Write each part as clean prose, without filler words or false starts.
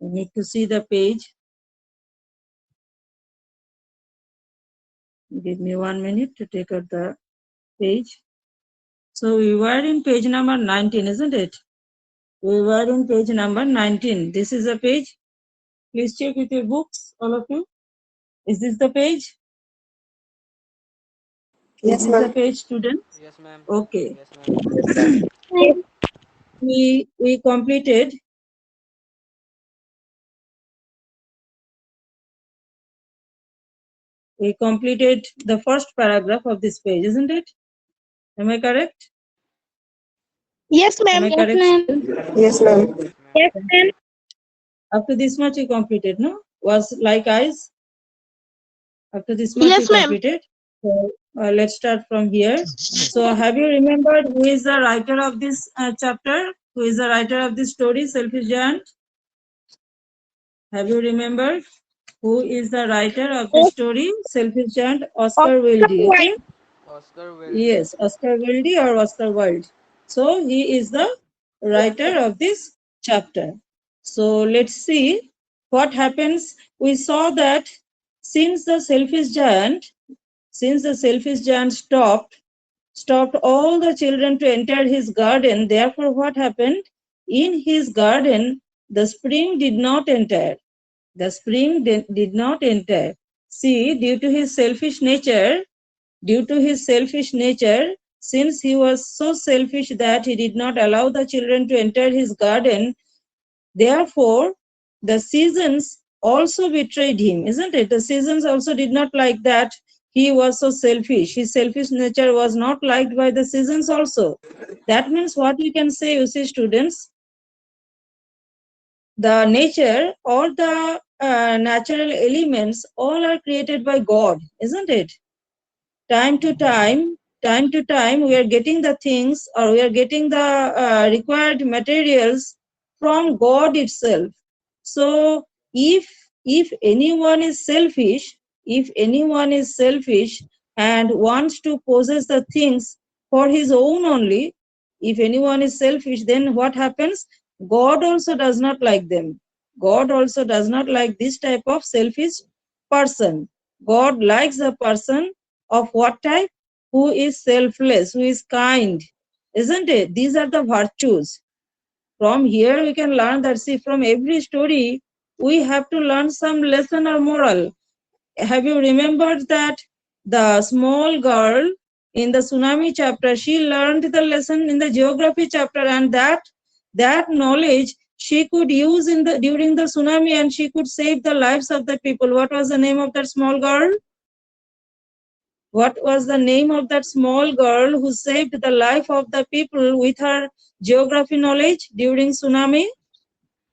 You need to see the page. Give me 1 minute to take out the page. So we were in page number 19, isn't it? We were in page number 19. This is the page. Please check with your books, all of you. Is this the page? Yes, Is this the ma'am. page, students? Yes, ma'am. Okay. Yes, ma'am. We completed the first paragraph of this page, isn't it? Am I correct? Yes, Am ma'am. I correct? Students? Yes, ma'am. Yes, ma'am. Yes, ma'am. Up to this much we completed, no? Was like eyes? Up to this much we Yes, ma'am. completed. So let's start from here. So have you remembered who is the writer of this chapter? Who is the writer of this story, Selfish Giant? Have you remembered who is the writer of this story, Selfish Giant? Oscar Wilde, okay? Oscar Wilde. Yes, Oscar Wilde or Oscar Wilde. So he is the writer of this chapter. So let's see what happens. We saw that since the selfish giant stopped all the children to enter his garden, therefore what happened? In his garden, the spring did not enter. The spring did not enter. See, due to his selfish nature, since he was so selfish that he did not allow the children to enter his garden, therefore the seasons also betrayed him, isn't it? The seasons also did not like that he was so selfish. His selfish nature was not liked by the seasons also. That means what we can say, you see, students, the nature or the natural elements all are created by God, isn't it? Time to time, we are getting the things or we are getting the required materials from God itself. So if anyone is selfish, and wants to possess the things for his own only, if anyone is selfish, then what happens? God also does not like them. God also does not like this type of selfish person. God likes a person of what type? Who is selfless, who is kind, isn't it? These are the virtues. From here we can learn that, see, from every story we have to learn some lesson or moral. Have you remembered that the small girl in the tsunami chapter, she learned the lesson in the geography chapter, and that knowledge she could use in the during the tsunami, and she could save the lives of the people. What was the name of that small girl? What was the name of that small girl who saved the life of the people with her geography knowledge during tsunami?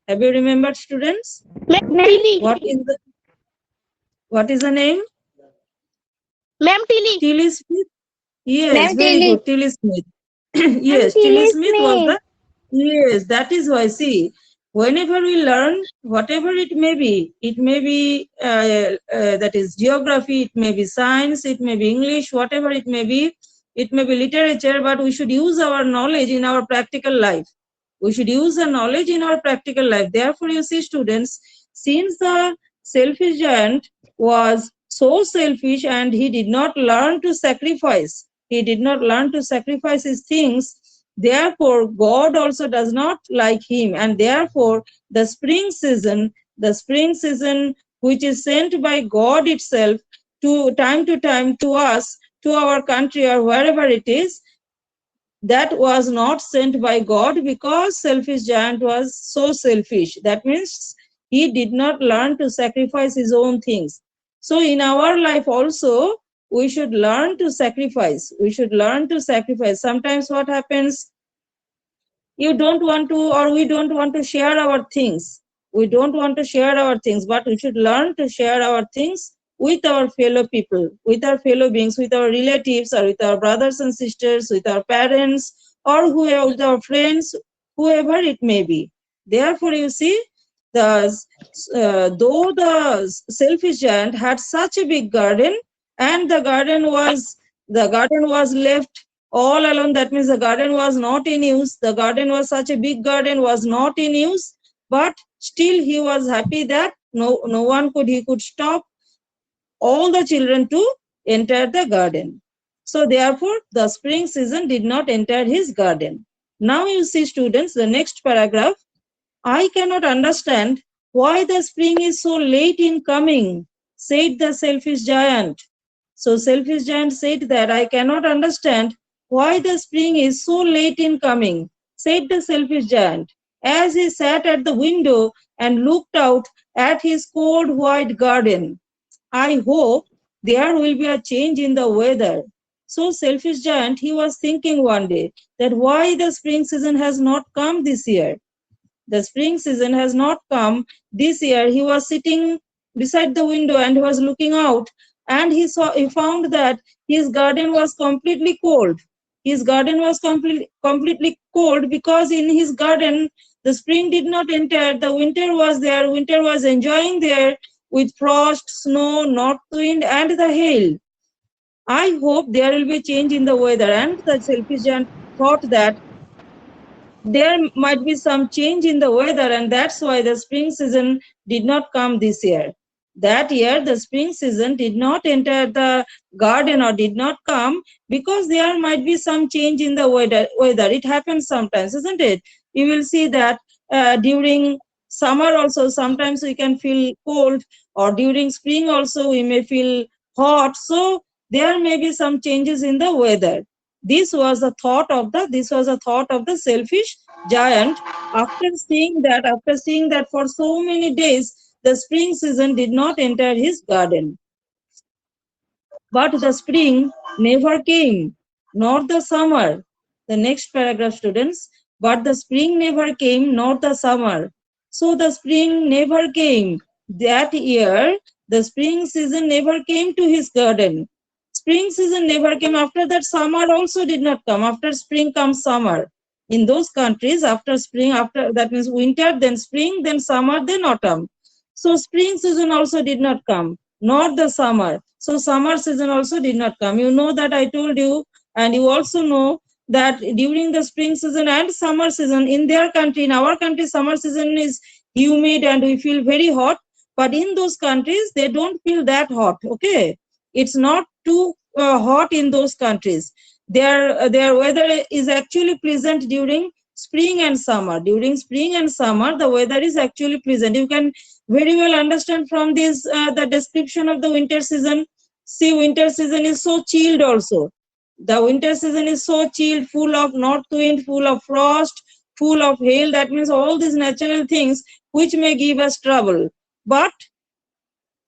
Have you remembered, students? Ma'am Tilly. What is the name? Ma'am Tilly. Tilly Smith. Yes, Ma'am very Tilly. good, Tilly Smith. Ma'am Yes, Tilly Tilly Smith was Smith. the. Yes, that is why. See, whenever we learn, whatever it may be, that is geography, it may be science, it may be English, whatever it may be literature, but we should use our knowledge in our practical life. We should use the knowledge in our practical life. Therefore, you see, students, since the selfish giant was so selfish and he did not learn to sacrifice, his things, therefore God also does not like him, and therefore the spring season which is sent by God itself to time to us, to our country or wherever it is, that was not sent by God because selfish giant was so selfish. That means he did not learn to sacrifice his own things. So in our life also, we should learn to sacrifice. Sometimes what happens, you don't want to, or we don't want to share our things. But we should learn to share our things with our fellow people, with our fellow beings, with our relatives, or with our brothers and sisters, with our parents, or whoever, with our friends, whoever it may be. Therefore, you see, though the selfish giant had such a big garden, and the garden was left all alone. That means the garden was not in use. The garden was such a big garden, was not in use. but still he was happy that he could stop all the children to enter the garden. So therefore, the spring season did not enter his garden. Now you see, students, the next paragraph. I cannot understand why the spring is so late in coming, said the selfish giant. So selfish giant said that I cannot understand why the spring is so late in coming, said the selfish giant, as he sat at the window and looked out at his cold white garden. I hope there will be a change in the weather. So selfish giant, he was thinking one day that why the spring season has not come this year. The spring season has not come this year. He was sitting beside the window and he was looking out, and he found that his garden was completely cold. His garden was completely cold because in his garden the spring did not enter. The winter was there. Winter was enjoying there with frost, snow, north wind, and the hail. I hope there will be a change in the weather. And the selfish giant thought that there might be some change in the weather, and that's why the spring season did not come this year. That year, the spring season did not enter the garden or did not come because there might be some change in the weather. It happens sometimes, isn't it? You will see that during summer also, sometimes we can feel cold, or during spring also we may feel hot. So there may be some changes in the weather. This was a thought of the selfish giant. After seeing that for so many days the spring season did not enter his garden. But the spring never came, nor the summer. The next paragraph, students. But the spring never came, nor the summer. So the spring never came. That year, the spring season never came to his garden. Spring season never came. After that, summer also did not come. After spring comes summer. In those countries, after spring, after that means winter, then spring, then summer, then autumn. So spring season also did not come, nor the summer. So summer season also did not come. You know that I told you, and you also know that during the spring season and summer season in their country, in our country, summer season is humid and we feel very hot. But in those countries, they don't feel that hot. Okay, it's not too hot in those countries. Their weather is actually pleasant during spring and summer. During spring and summer, the weather is actually pleasant. You can very well understand from this the description of the winter season. See, winter season is so chilled also. The winter season is so chilled, full of north wind, full of frost, full of hail. That means all these natural things which may give us trouble. But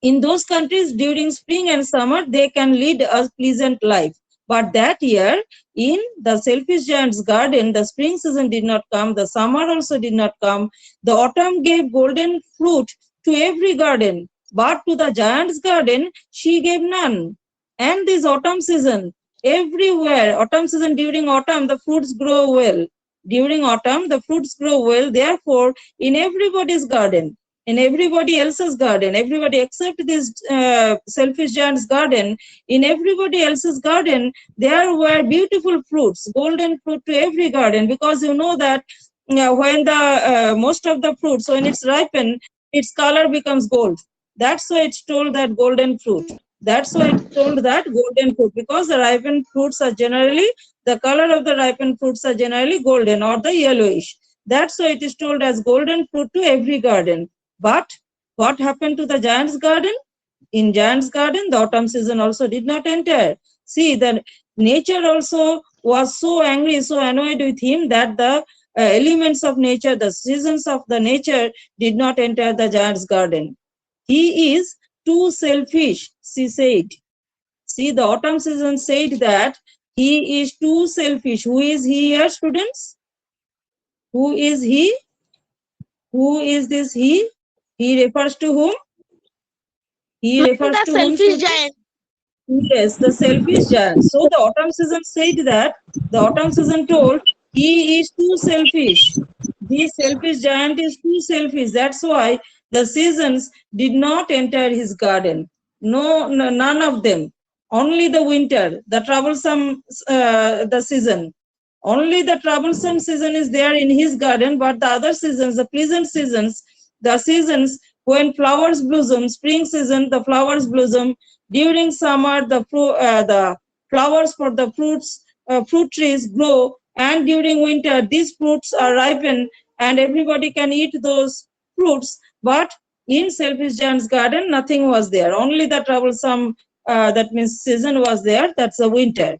in those countries, during spring and summer, they can lead a pleasant life. But that year, in the selfish giant's garden, the spring season did not come, the summer also did not come. The autumn gave golden fruit to every garden, but to the giant's garden, she gave none. And this autumn season, everywhere, autumn season, during autumn, the fruits grow well. During autumn, the fruits grow well. Therefore, in everybody's garden, in everybody else's garden, everybody except this selfish giant's garden, in everybody else's garden, there were beautiful fruits, golden fruit to every garden, because you know that when the most of the fruits, when it's ripened, its color becomes gold. That's why it's told that golden fruit. That's why it's told that golden fruit, because the ripened fruits are generally, the color of the ripened fruits are generally golden or the yellowish. That's why it is told as golden fruit to every garden. But what happened to the giant's garden? In giant's garden, the autumn season also did not enter. See, the nature also was so angry, so annoyed with him that the elements of nature, the seasons of the nature did not enter the giant's garden. He is too selfish, she said. See, the autumn season said that he is too selfish. Who is he here, students? Who is he? Who is this he? He refers to whom? He refers The to whom, selfish students? giant. Yes, the selfish giant. So the autumn season said that, the autumn season told, he is too selfish. This selfish giant is too selfish. That's why the seasons did not enter his garden. No, none of them. Only the winter, the troublesome the season. Only the troublesome season is there in his garden, but the other seasons, the pleasant seasons, the seasons when flowers blossom, spring season, the flowers blossom. During summer, the flowers for the fruit trees grow, and during winter, these fruits are ripened, and everybody can eat those fruits. But in Selfish Giant's garden, nothing was there. Only the troublesome, that means season was there. That's the winter.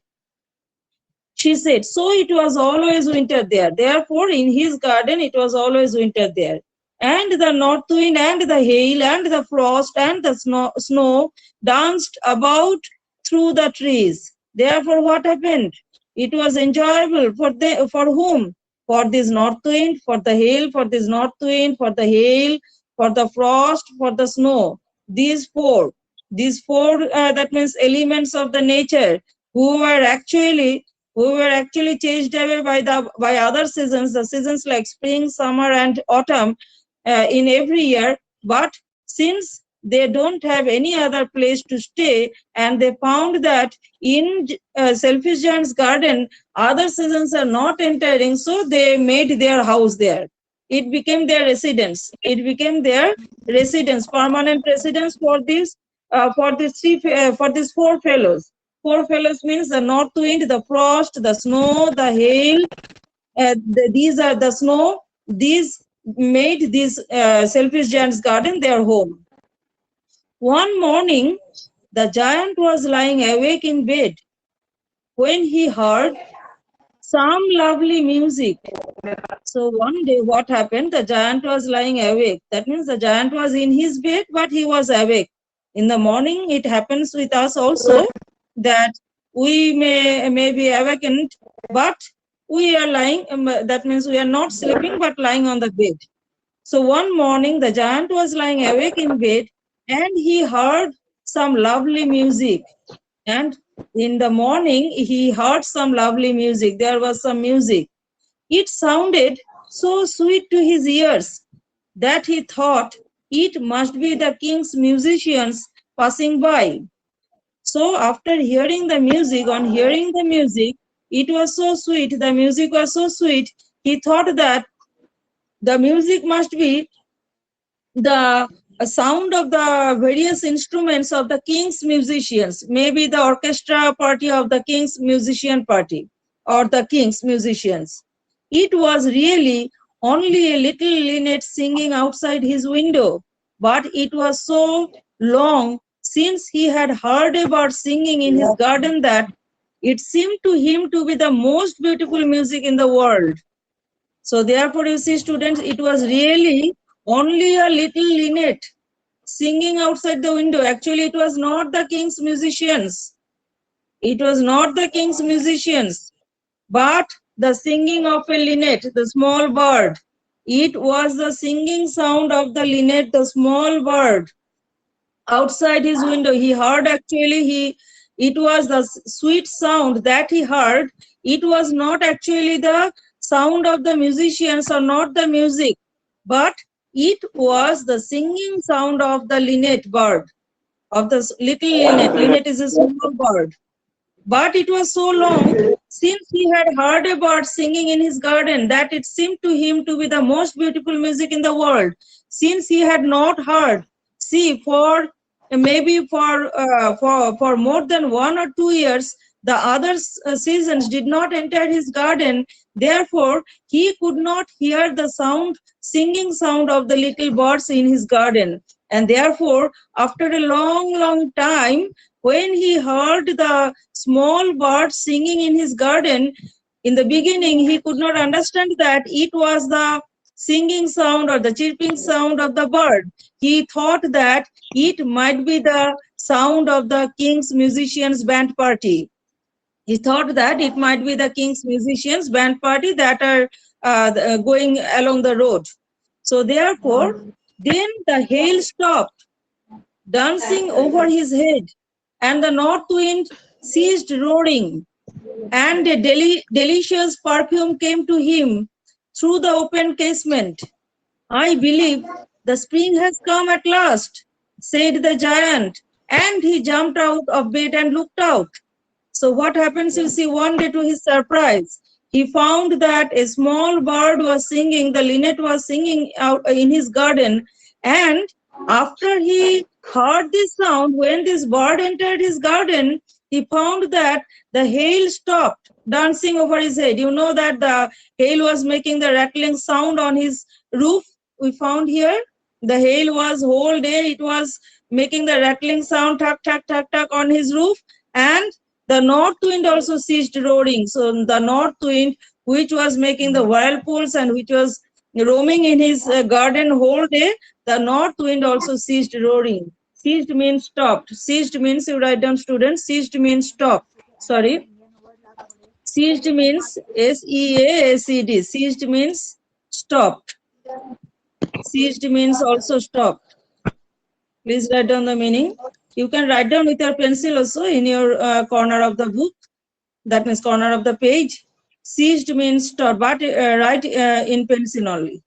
She said, so it was always winter there. Therefore, in his garden, it was always winter there. And the north wind and the hail and the frost and the snow danced about through the trees. Therefore, what happened? It was enjoyable for whom? For this north wind, for the hail, for this north wind, for the hail, for the frost, for the snow. These four, that means elements of the nature who were actually chased away by other seasons, the seasons like spring, summer, and autumn in every year. But since they don't have any other place to stay, and they found that in Selfish Giant's garden, other seasons are not entering, so they made their house there. It became their residence. It became their residence, permanent residence for these for these four fellows. Four fellows means the north wind, the frost, the snow, the hail. These are the snow. These made this Selfish Giant's garden their home. One morning, the giant was lying awake in bed when he heard some lovely music. So one day, what happened? The giant was lying awake. That means the giant was in his bed, but he was awake. In the morning, it happens with us also that we may be awakened, but we are lying. That means we are not sleeping, but lying on the bed. So one morning, the giant was lying awake in bed, and he heard some lovely music. And in the morning, he heard some lovely music. There was some music. It sounded so sweet to his ears that he thought it must be the king's musicians passing by. So after hearing the music, it was so sweet, the music was so sweet, he thought that the music must be the sound of the various instruments of the king's musicians, maybe the orchestra party of the king's musician party or the king's musicians. It was really only a little linnet singing outside his window, but it was so long since he had heard about singing in his garden that it seemed to him to be the most beautiful music in the world. So therefore, you see, students, it was really only a little linnet singing outside the window. Actually, it was not the king's musicians. It was not the king's musicians, but the singing of a linnet, the small bird. It was the singing sound of the linnet, the small bird, outside his window. He heard it was the sweet sound that he heard. It was not actually the sound of the musicians or not the music, but it was the singing sound of the linnet bird, of the little linnet. Linnet is a small bird. But it was so long since he had heard a bird singing in his garden that it seemed to him to be the most beautiful music in the world. Since he had not heard, see, for maybe for more than 1 or 2 years, the other seasons did not enter his garden. Therefore, he could not hear the singing sound of the little birds in his garden. And therefore, after a long time, when he heard the small bird singing in his garden, in the beginning, he could not understand that it was the singing sound or the chirping sound of the bird. He thought that it might be the sound of the king's musicians band party. He thought that it might be the king's musicians band party that are going along the road. So therefore, then the hail stopped dancing over his head, and the north wind ceased roaring, and a delicious perfume came to him through the open casement. I believe the spring has come at last, said the giant, and he jumped out of bed and looked out. So what happens, you see, one day to his surprise, he found that a small bird was singing, the linnet was singing out in his garden, and after he heard this sound, when this bird entered his garden, he found that the hail stopped dancing over his head. You know that the hail was making the rattling sound on his roof. We found here the hail was whole day, it was making the rattling sound, tuck, tuck, tuck, tuck on his roof, and the north wind also ceased roaring. So the north wind, which was making the whirlpools and which was roaming in his garden whole day, the north wind also ceased roaring. Ceased means stopped. Ceased means, you write down students, ceased means stopped. Sorry. Ceased means S-E-A-S-E-D. Ceased means stopped. Ceased means also stopped. Please write down the meaning. You can write down with your pencil also in your corner of the book. That means corner of the page. Ceased means stopped, but write in pencil only.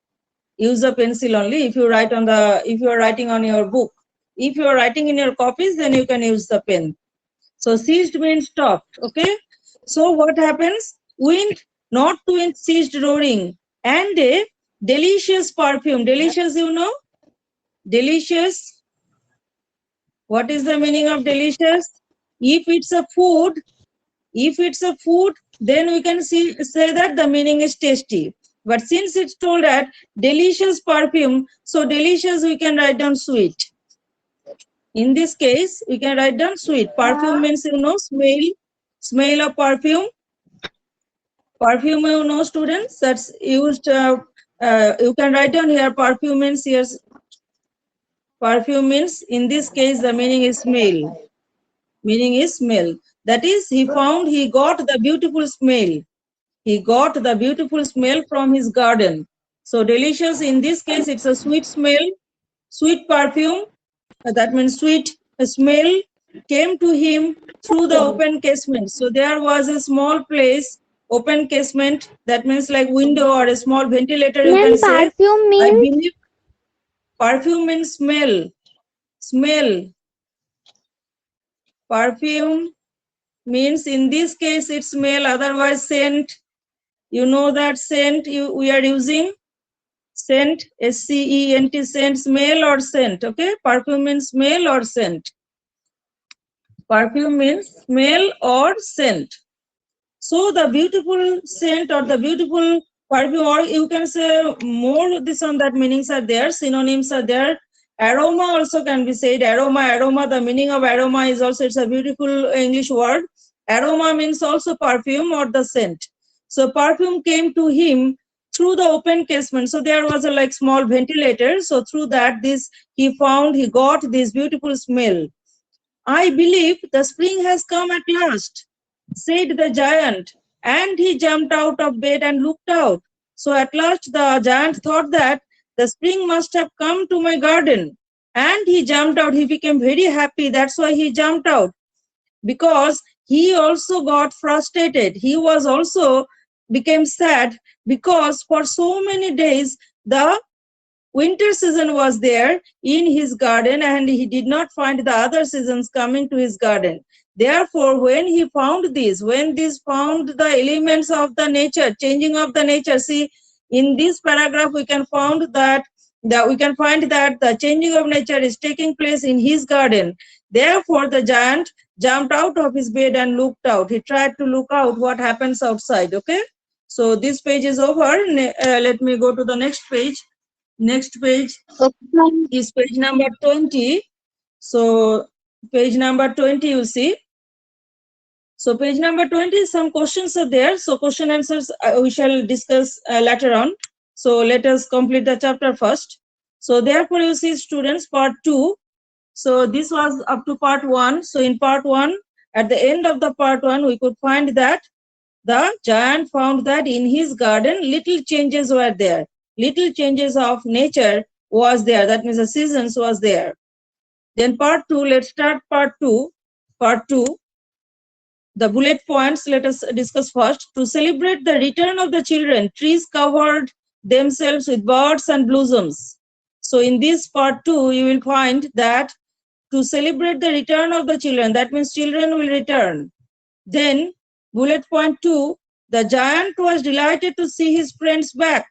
Use a pencil only if you write on the, if you are writing on your book. If you are writing in your copies, then you can use the pen. So ceased means stopped. Okay. So what happens? Wind, north wind ceased roaring, and a delicious perfume. Delicious, you know? Delicious. What is the meaning of delicious? If it's a food, then we can say that the meaning is tasty. But since it's told that delicious perfume, so delicious we can write down sweet. In this case, we can write down sweet. Perfume means, you know, smell of perfume. Perfume, you know, students, that's used, you can write down here, perfume means, yes, perfume means, in this case, the meaning is smell. Meaning is smell. That is, he got the beautiful smell. He got the beautiful smell from his garden. So delicious, in this case, it's a sweet smell, sweet perfume. That means sweet smell came to him through the open casement. So there was a small place, open casement, that means like window or a small ventilator, you can say. Perfume I means believe perfume means smell. Smell. Perfume means, in this case, it's smell, otherwise scent. You know that scent we are using? Scent, S-C-E-N-T, scent, smell or scent, okay? Perfume means smell or scent. Perfume means smell or scent. So the beautiful scent or the beautiful perfume, or you can say more this on that meanings are there, synonyms are there. Aroma also can be said. Aroma, the meaning of aroma is also, it's a beautiful English word. Aroma means also perfume or the scent. So perfume came to him through the open casement. So there was a like small ventilator. So through that, he got this beautiful smell. I believe the spring has come at last, said the giant, and he jumped out of bed and looked out. So at last the giant thought that the spring must have come to my garden, and he jumped out. He became very happy. That's why he jumped out, because he also got frustrated. He was also became sad because for so many days the winter season was there in his garden and he did not find the other seasons coming to his garden. Therefore, when he found found the elements of the nature, changing of the nature, see, in this paragraph we can find that the changing of nature is taking place in his garden. Therefore, the giant jumped out of his bed and looked out. He tried to look out what happens outside. Okay, so this page is over. Let me go to the next page. Next page is page number 20. So page number 20, you see. So page number 20, some questions are there. So question answers we shall discuss later on. So let us complete the chapter first. So therefore you see, students, part 2. So this was up to part 1. So in part 1, at the end of the part 1, we could find that the giant found that in his garden little changes were there. Little changes of nature was there. That means the seasons was there. Then part 2, let's start part 2. Part 2, the bullet points, let us discuss first. To celebrate the return of the children, trees covered themselves with birds and blossoms. So in this part 2, you will find that to celebrate the return of the children, that means children will return. Then bullet point 2, The giant was delighted to see his friends back,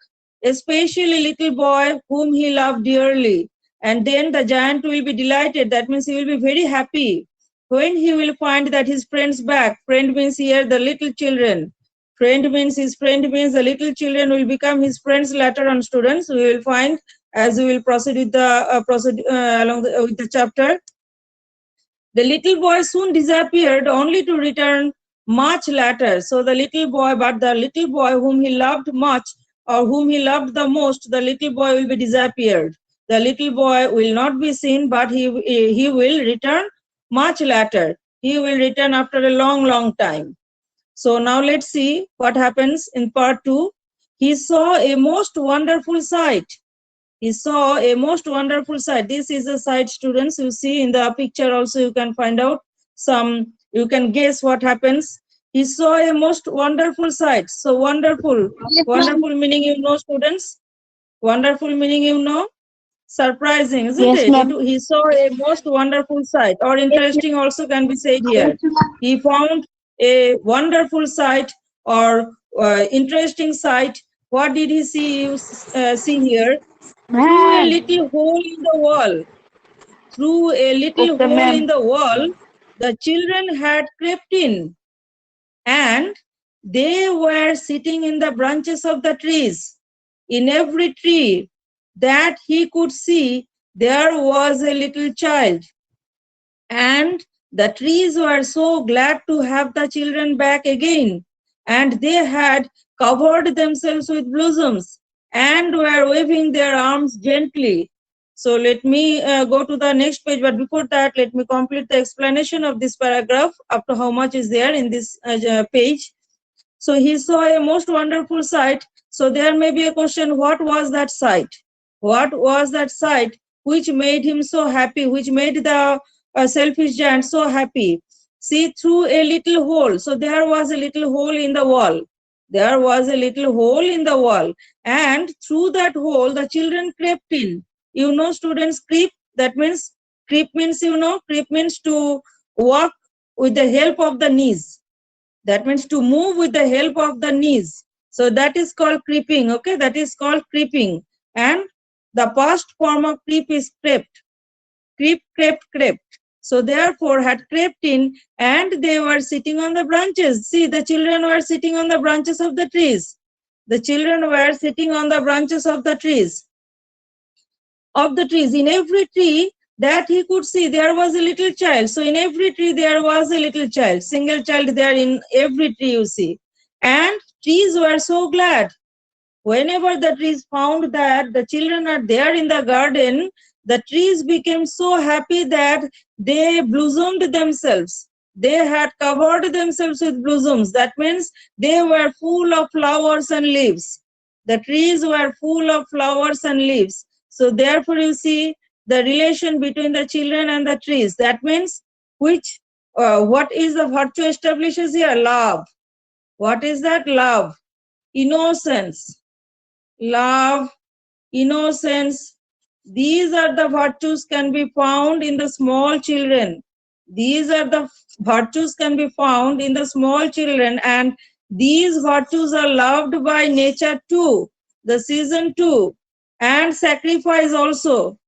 especially little boy whom he loved dearly. And then the giant will be delighted. That means he will be very happy when he will find that his friends back. Friend means here the little children. Friend means his friend means the little children will become his friends later on. Students, we will find as we will proceed with the with the chapter. The little boy soon disappeared, only to return much later. So the little boy, but the little boy whom he loved much or whom he loved the most, the little boy will be disappeared. The little boy will not be seen, but he will return much later. He will return after a long time. So now let's see what happens in part 2. He saw a most wonderful sight. He saw a most wonderful sight. This is a sight, students. You see in the picture also you can find out some, you can guess what happens. He saw a most wonderful sight. So wonderful. Wonderful meaning you know, students? Wonderful meaning you know? Surprising, isn't Yes, it? ma'am. He saw a most wonderful sight, or interesting also can be said here. He found a wonderful sight or interesting sight. What did he see? See here? Through a little hole in the wall. Through a little Okay, hole ma'am. in the wall, the children had crept in, and they were sitting in the branches of the trees. In every tree that he could see, there was a little child. And the trees were so glad to have the children back again. And they had covered themselves with blossoms and were waving their arms gently. So let me go to the next page. But before that, let me complete the explanation of this paragraph up to how much is there in this page. So he saw a most wonderful sight. So there may be a question, what was that sight? What was that sight which made him so happy, which made the selfish giant so happy? See, through a little hole. So there was a little hole in the wall. There was a little hole in the wall. And through that hole, the children crept in. You know, students, creep, that means, creep means, you know, creep means to walk with the help of the knees. That means to move with the help of the knees. So that is called creeping. Okay, that is called creeping. And the past form of creep is crept. Creep, crept, crept. So therefore had crept in, and they were sitting on the branches. See, the children were sitting on the branches of the trees. The children were sitting on the branches of the trees. In every tree that he could see, there was a little child. So in every tree there was a little child, single child there in every tree you see. And trees were so glad. Whenever the trees found that the children are there in the garden, the trees became so happy that they blossomed themselves. They had covered themselves with blossoms. That means they were full of flowers and leaves. The trees were full of flowers and leaves. So therefore you see the relation between the children and the trees. That means what is the virtue establishes here? Love. What is that? Love. Innocence. Love. Innocence. These are the virtues can be found in the small children. These are the virtues can be found in the small children, and these virtues are loved by nature too, the season too, and sacrifice also.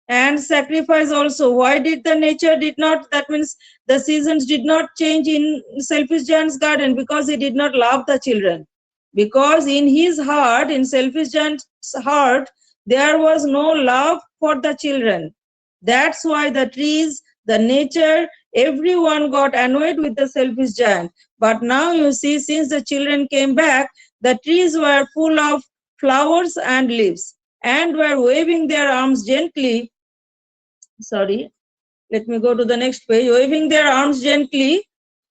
And sacrifice also. Why did the nature did not, that means the seasons did not change in Selfish Giant's garden? Because he did not love the children. Because in his heart, in Selfish Giant's heart, there was no love for the children. That's why the trees, the nature, everyone got annoyed with the Selfish Giant. But now you see, since the children came back, the trees were full of flowers and leaves and were waving their arms gently. Sorry, let me go to the next page. Waving their arms gently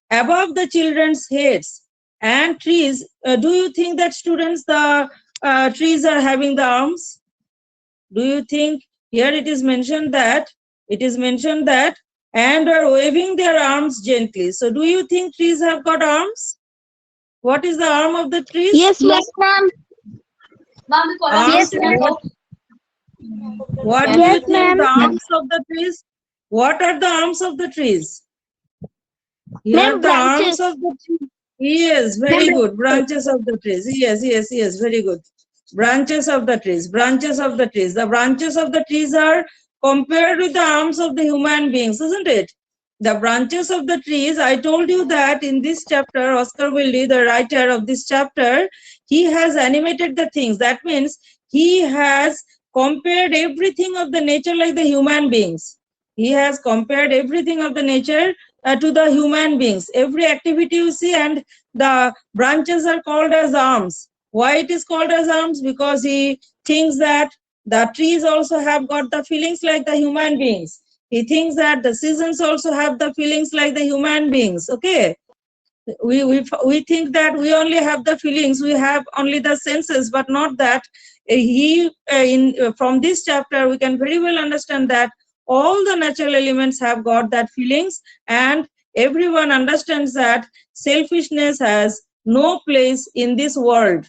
above the children's heads. And trees, do you think that, students, the trees are having the arms? Do you think? Here it is mentioned that and are waving their arms gently. So do you think trees have got arms? What is the arm of the trees? Yes, ma'am. Arms. Yes, ma'am. What do you Yes, think ma'am. the arms of the trees? What are the arms of the trees? Here Ma'am, the arms branches. of the tree. Yes, very Ma'am, good. Branches of the trees. Yes, yes, yes, very good. Branches of the trees. Branches of the trees. The branches of the trees are compared with the arms of the human beings, isn't it? The branches of the trees, I told you that in this chapter, Oscar Wilde, the writer of this chapter, he has animated the things. That means he has compared everything of the nature like the human beings. He has compared everything of the nature to the human beings. Every activity you see, and the branches are called as arms. Why it is called as arms? Because he thinks that the trees also have got the feelings like the human beings. He thinks that the seasons also have the feelings like the human beings. Okay, we think that we only have the feelings, we have only the senses, but not that. From this chapter we can very well understand that all the natural elements have got that feelings, and everyone understands that selfishness has no place in this world.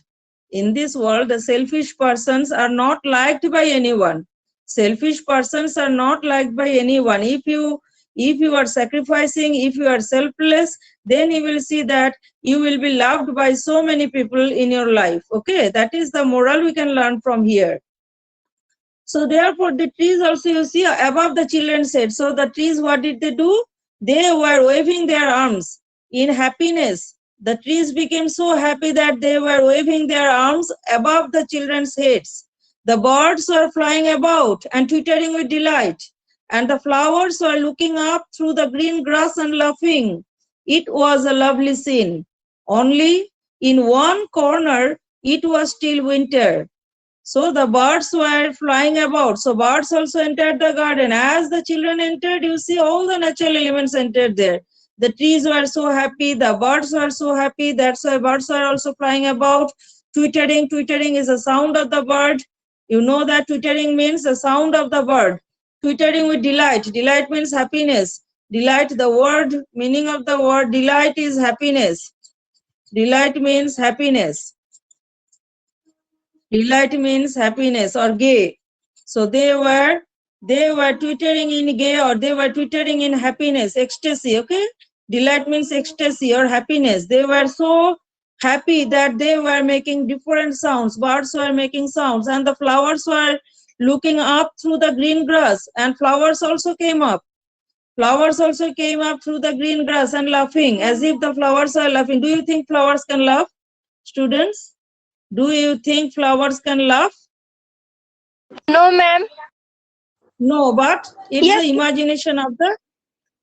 In this world, the selfish persons are not liked by anyone. Selfish persons are not liked by anyone. If you are sacrificing, if you are selfless, then you will see that you will be loved by so many people in your life. Okay, that is the moral we can learn from here. So therefore the trees also, you see, above the children's head. So the trees, what did they do? They were waving their arms in happiness. The trees became so happy that they were waving their arms above the children's heads. The birds were flying about and twittering with delight, and the flowers were looking up through the green grass and laughing. It was a lovely scene. Only in one corner it was still winter. So the birds were flying about. So birds also entered the garden. As the children entered, you see all the natural elements entered there. The trees were so happy, the birds were so happy. That's why birds were also flying about. Twittering, twittering is the sound of the bird. You know that twittering means the sound of the bird. Twittering with delight. Delight means happiness. Delight, the word, meaning of the word delight is happiness. Delight means happiness. Delight means happiness or gay. So they were twittering in gay, or they were twittering in happiness, ecstasy. Okay, delight means ecstasy or happiness. They were so happy that they were making different sounds. Birds were making sounds, and the flowers were looking up through the green grass, and flowers also came up. Flowers also came up through the green grass and laughing, as if the flowers are laughing. Do you think flowers can laugh, students? Do you think flowers can laugh? no, ma'am. No, but Yes,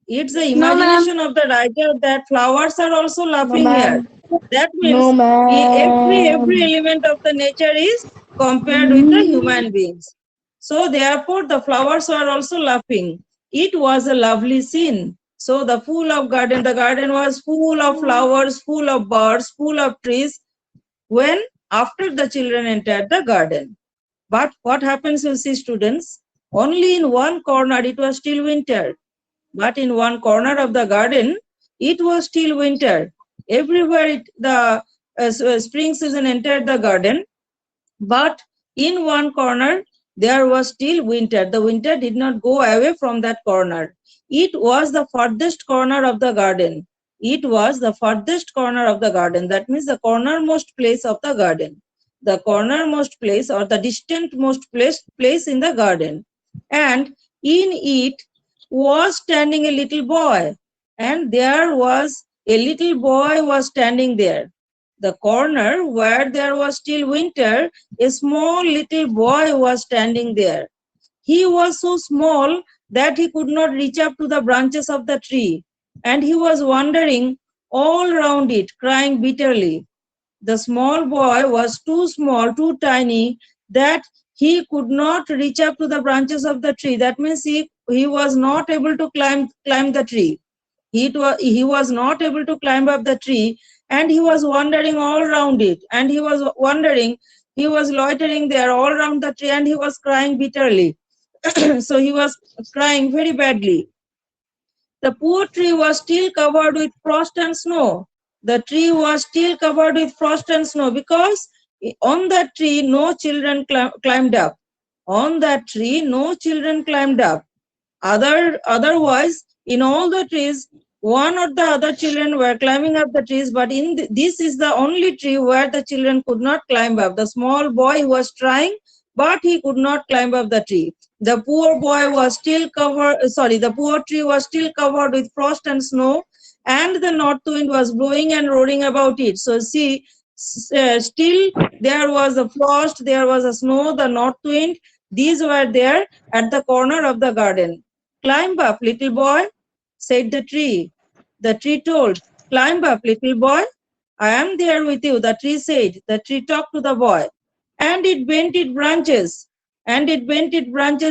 it's the No, ma'am. imagination of the writer that flowers are also No, laughing here. ma'am. That No, means every ma'am. element of the nature is compared with the human beings. So therefore the flowers were also laughing. It was a lovely scene. So the garden was full of flowers, full of birds, full of trees, when after the children entered the garden. But what happens, you see, students? Only in one corner it was still winter. But in one corner of the garden, it was still winter. Everywhere the spring season entered the garden, but in one corner there was still winter. The winter did not go away from that corner. It was the furthest corner of the garden. It was the furthest corner of the garden. That means the cornermost place of the garden. The cornermost place, or the distantmost place in the garden. And in it was standing a little boy. And there was a little boy was standing there. The corner where there was still winter, a small little boy was standing there. He was so small that he could not reach up to the branches of the tree, and he was wandering all round it, crying bitterly. The small boy was too small, too tiny, that he could not reach up to the branches of the tree. That means he was not able to climb the tree. He was not able to climb up the tree, and he was wandering all around it, and he was loitering there all around the tree, and he was crying bitterly. So he was crying very badly. The poor tree was still covered with frost and snow. The tree was still covered with frost and snow, because on that tree no children climbed up. On that tree no children climbed up. Otherwise, in all the trees, one or the other children were climbing up the trees, but this is the only tree where the children could not climb up. The small boy was trying, but he could not climb up the tree. The poor boy was still the poor tree was still covered with frost and snow, and the north wind was blowing and roaring about it. So see, still there was a frost, there was a snow, the north wind. These were there at the corner of the garden. Climb up, little boy, said the tree. The tree told, climb up, little boy. I am there with you, the tree said. The tree talked to the boy. And it bent its branches,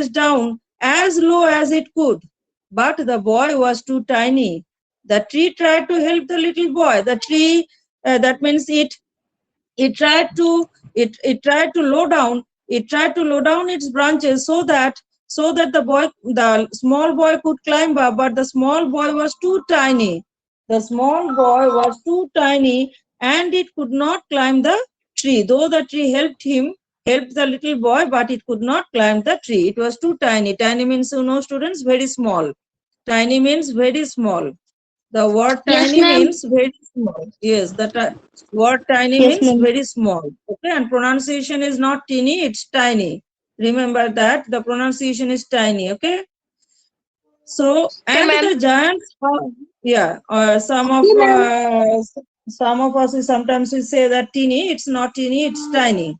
down as low as it could. But the boy was too tiny. The tree tried to help the little boy. The tree, that means it tried to low down its branches so that the small boy could climb up, but the small boy was too tiny. And it could not climb the tree, though the tree helped the little boy, but it could not climb the tree. It was too tiny. Tiny means, students, very small. Tiny means very small. The word Yes, tiny ma'am. means very small. Yes, the word tiny Yes, means ma'am. very small. Okay, and pronunciation is not teeny, it's tiny. Remember that the pronunciation is tiny. Okay. So, Okay, and ma'am. the giants, some of us sometimes we say that teeny. It's not teeny, it's tiny.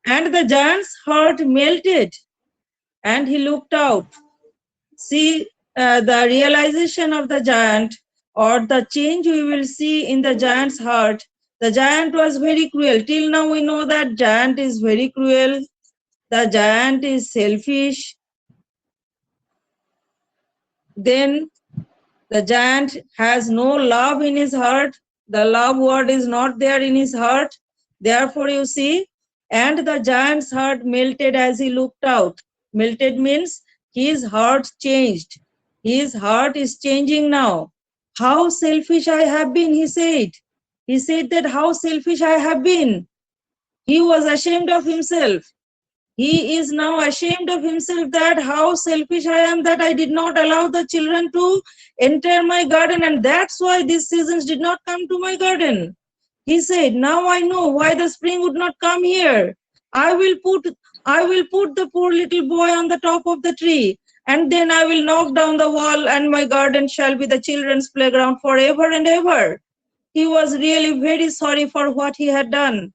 And the giant's heart melted, and he looked out. See, the realization of the giant, or the change we will see in the giant's heart. The giant was very cruel. Till now we know that giant is very cruel. The giant is selfish. Then the giant has no love in his heart. The love word is not there in his heart. Therefore you see, and the giant's heart melted as he looked out. Melted means his heart changed. His heart is changing now. How selfish I have been, he said. He said that how selfish I have been. He was ashamed of himself. He is now ashamed of himself that how selfish I am, that I did not allow the children to enter my garden, and that's why these seasons did not come to my garden. He said, now I know why the spring would not come here. I will put the poor little boy on the top of the tree, and then I will knock down the wall, and my garden shall be the children's playground forever and ever. He was really very sorry for what he had done.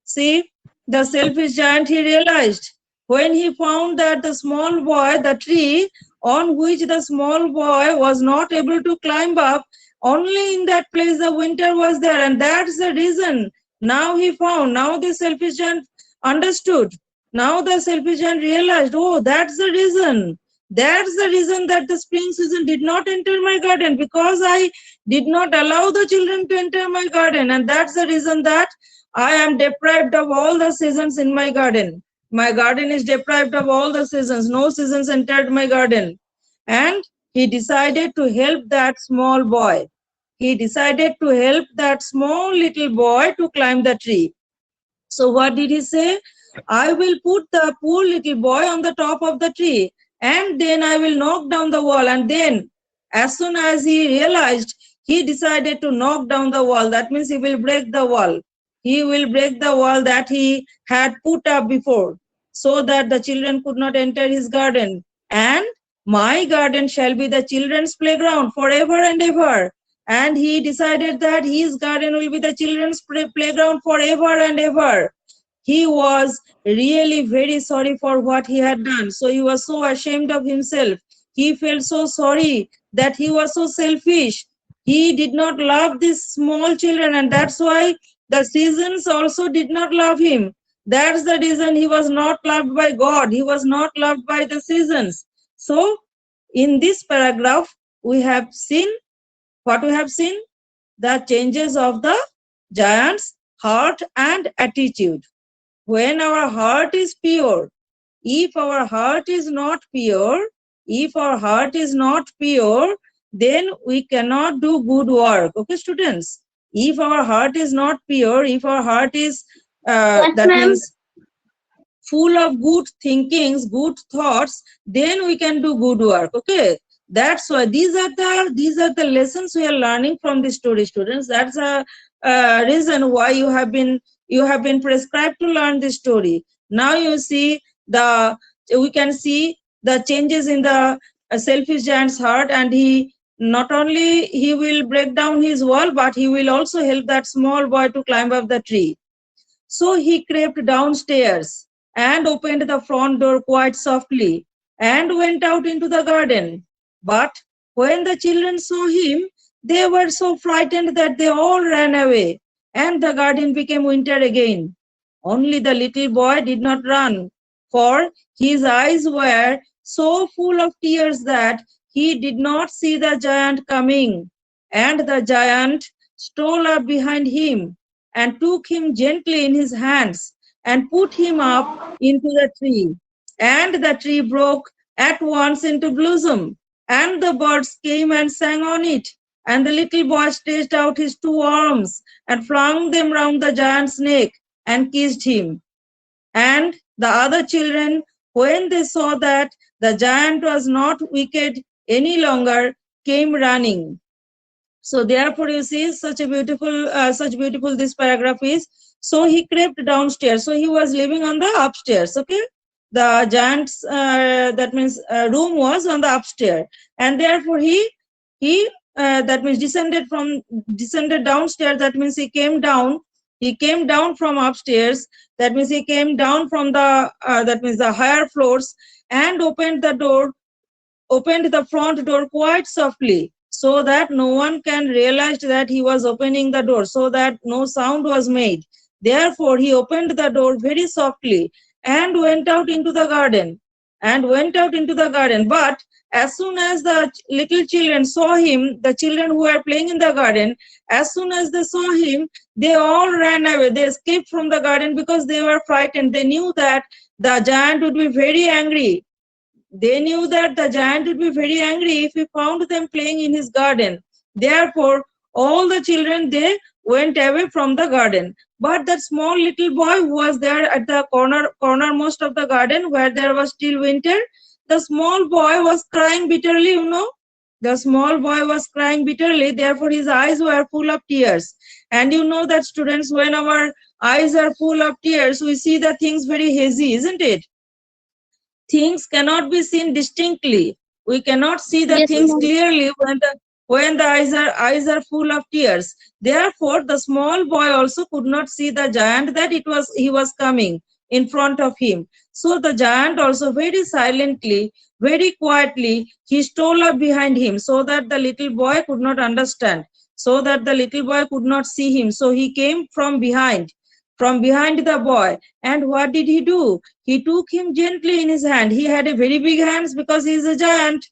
See, the selfish giant, he realized when he found that the tree on which the small boy was not able to climb up, only in that place the winter was there, and that's the reason. Now the selfish giant understood. Now the selfish giant realized, oh, that's the reason. That's the reason that the spring season did not enter my garden, because I did not allow the children to enter my garden, and that's the reason that I am deprived of all the seasons in my garden. My garden is deprived of all the seasons. No seasons entered my garden. And he decided to help that small boy. He decided to help that small little boy to climb the tree. So what did he say? I will put the poor little boy on the top of the tree, and then I will knock down the wall. And then as soon as he realized, he decided to knock down the wall. That means he will break the wall. He will break the wall that he had put up before, so that the children could not enter his garden. And my garden shall be the children's playground forever and ever. And he decided that his garden will be the children's playground forever and ever. He was really very sorry for what he had done. So he was so ashamed of himself. He felt so sorry that he was so selfish. He did not love these small children, and that's why the seasons also did not love him. That's the reason he was not loved by God. He was not loved by the seasons. So in this paragraph, we have seen what we have seen, the changes of the giant's heart and attitude. When our heart is pure, if our heart is not pure, then we cannot do good work. Okay, students? If our heart is not pure, if our heart is, Yes, that ma'am. means full of good thinkings, good thoughts, then we can do good work. Okay. That's why these are the lessons we are learning from the story, students. That's a reason why you have been prescribed to learn this story. Now you see we can see the changes in the selfish giant's heart, and he not only he will break down his wall, but he will also help that small boy to climb up the tree. So he crept downstairs and opened the front door quite softly and went out into the garden. But when the children saw him, they were so frightened that they all ran away, and the garden became winter again. Only the little boy did not run, for his eyes were so full of tears that he did not see the giant coming. And the giant stole up behind him and took him gently in his hands and put him up into the tree. And the tree broke at once into blossom, and the birds came and sang on it. And the little boy stretched out his two arms and flung them round the giant's neck and kissed him. And the other children, when they saw that the giant was not wicked any longer, came running. So therefore, you see, such beautiful this paragraph is. So he crept downstairs. So he was living on the upstairs. Okay, the giant's that means room was on the upstairs, and therefore he that means descended downstairs. That means he came down. He came down from upstairs. That means he came down from the that means the higher floors and opened the front door quite softly so that no one can realize that he was opening the door, so that no sound was made. Therefore, he opened the door very softly and went out into the garden. But as soon as the little children saw him, the children who were playing in the garden, as soon as they saw him, they all ran away. They escaped from the garden because they were frightened. They knew that the giant would be very angry. They knew that the giant would be very angry if he found them playing in his garden. Therefore, all the children, they went away from the garden. But that small little boy who was there at the cornermost of the garden where there was still winter, the small boy was crying bitterly, you know. The small boy was crying bitterly, therefore his eyes were full of tears. And you know that, students, when our eyes are full of tears, we see the things very hazy, isn't it? Things cannot be seen distinctly. We cannot see the Yes, things ma'am. clearly when the eyes are full of tears. Therefore, the small boy also could not see the giant that he was coming in front of him. So the giant also very silently, very quietly, he stole up behind him so that the little boy could not understand, so that the little boy could not see him. So he came from behind the boy. And what did he do? He took him gently in his hand. He had a very big hands because he is a giant.